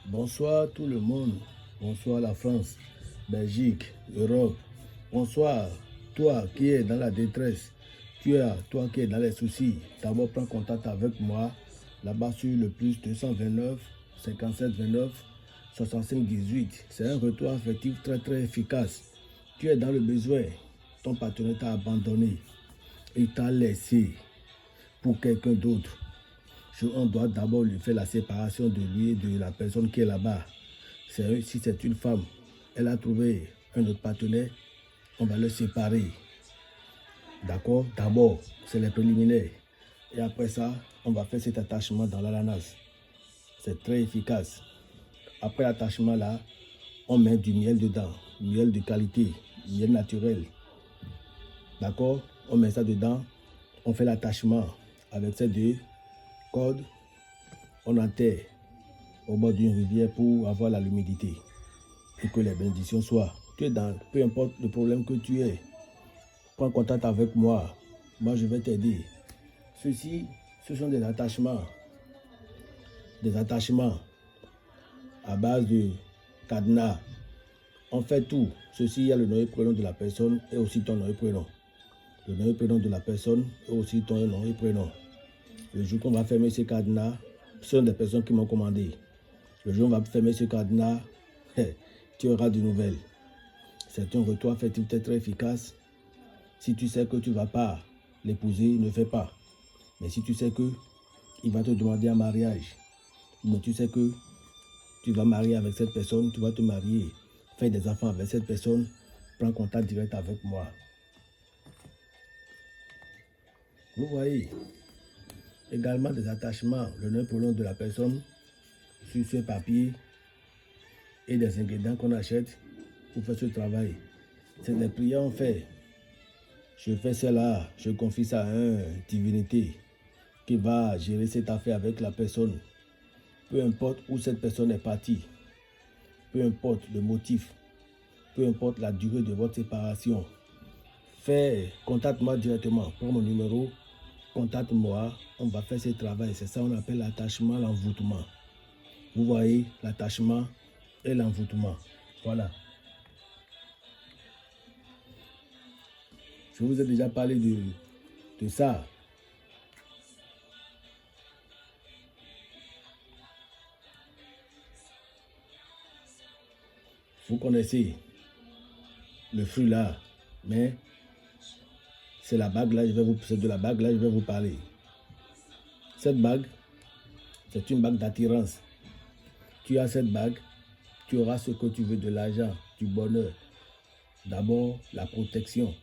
Bonsoir tout le monde. Bonsoir la France, Belgique, Europe. Bonsoir toi qui es dans la détresse. Toi qui es dans les soucis. D'abord prends contact avec moi là-bas sur le plus 229 57 29 65 18. C'est un retour affectif très efficace. Tu es dans le besoin. Ton partenaire t'a abandonné. Il t'a laissé pour quelqu'un d'autre. On doit d'abord lui faire la séparation de lui et de la personne qui est là-bas. Si c'est une femme, elle a trouvé un autre partenaire, on va le séparer. D'accord? D'abord, c'est les préliminaires. Et après ça, on va faire cet attachement dans l'ananas. C'est très efficace. Après l'attachement là, on met du miel dedans. Miel de qualité, miel naturel. D'accord? On met ça dedans. On fait l'attachement avec ces deux cordes. On enterre au bord d'une rivière pour avoir l'humidité et que les bénédictions soient. Tu es dans, peu importe le problème que tu aies, prends contact avec moi. Moi, je vais t'aider. Ceci, ce sont des attachements à base de cadenas. On fait tout. Ceci, il y a le nom et prénom de la personne et aussi ton nom et prénom. Le nom et prénom de la personne et aussi ton nom et prénom. Le jour qu'on va fermer ces cadenas, ce sont des personnes qui m'ont commandé. Le jour où on va fermer ce cadenas, tu auras de nouvelles. C'est un retour affectif très efficace. Si tu sais que tu ne vas pas l'épouser, ne fais pas. Mais si tu sais qu'il va te demander un mariage, mais tu sais que tu vas marier avec cette personne, tu vas te marier, faire des enfants avec cette personne, prends contact direct avec moi. Vous voyez, également des attachements, le nom et prénom de la personne sur ce papier et des ingrédients qu'on achète pour faire ce travail. C'est des prières en fait. Je fais cela, je confie ça à une divinité qui va gérer cette affaire avec la personne. Peu importe où cette personne est partie, peu importe le motif, peu importe la durée de votre séparation, contacte-moi directement, prends mon numéro, contacte-moi, on va faire ce travail. C'est ça qu'on appelle l'attachement, l'envoûtement. Vous voyez, l'attachement et l'envoûtement. Voilà. Je vous ai déjà parlé de ça. Vous connaissez le fruit là, mais c'est la bague là, c'est de la bague là, je vais vous parler. Cette bague, c'est une bague d'attirance. Tu as cette bague, tu auras ce que tu veux, de l'argent, du bonheur. D'abord, la protection.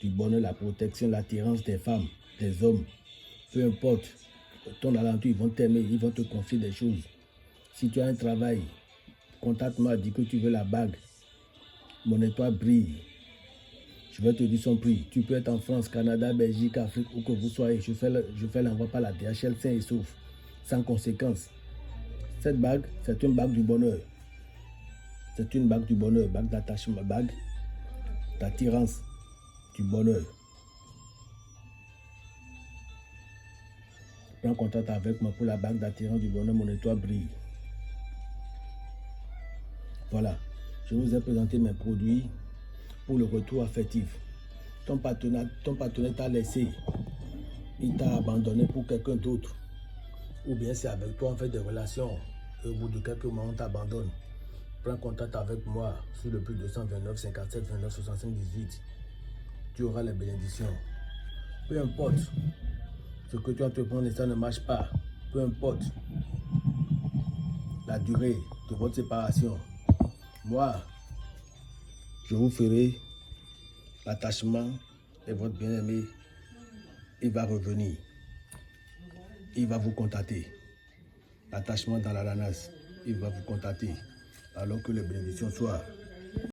Du bonheur, la protection, l'attirance des femmes, des hommes. Peu importe, ton alentour, ils vont t'aimer, ils vont te confier des choses. Si tu as un travail, contacte-moi, dis que tu veux la bague. Mon étoile brille. Je vais te dire son prix. Tu peux être en France, Canada, Belgique, Afrique, où que vous soyez. Je fais l'envoi par la DHL sain et sauf, sans conséquence. Cette bague, c'est une bague du bonheur. C'est une bague du bonheur, bague d'attachement, bague d'attirance du bonheur. Prends contact avec moi pour la bague d'attirance du bonheur, mon étoile brille. Voilà, je vous ai présenté mes produits pour le retour affectif. Ton partenaire t'a laissé, il t'a abandonné pour quelqu'un d'autre. Ou bien c'est avec toi on fait des relations et au bout de quelques mois on t'abandonne. Prends contact avec moi sur le plus 229 57 29 65 18. Tu auras les bénédictions. Peu importe ce que tu entreprends et ça ne marche pas. Peu importe la durée de votre séparation. Moi, je vous ferai l'attachement et votre bien-aimé, il va revenir. Il va vous contacter. L'attachement dans l'ananas, il va vous contacter. Alors que les bénédictions soient.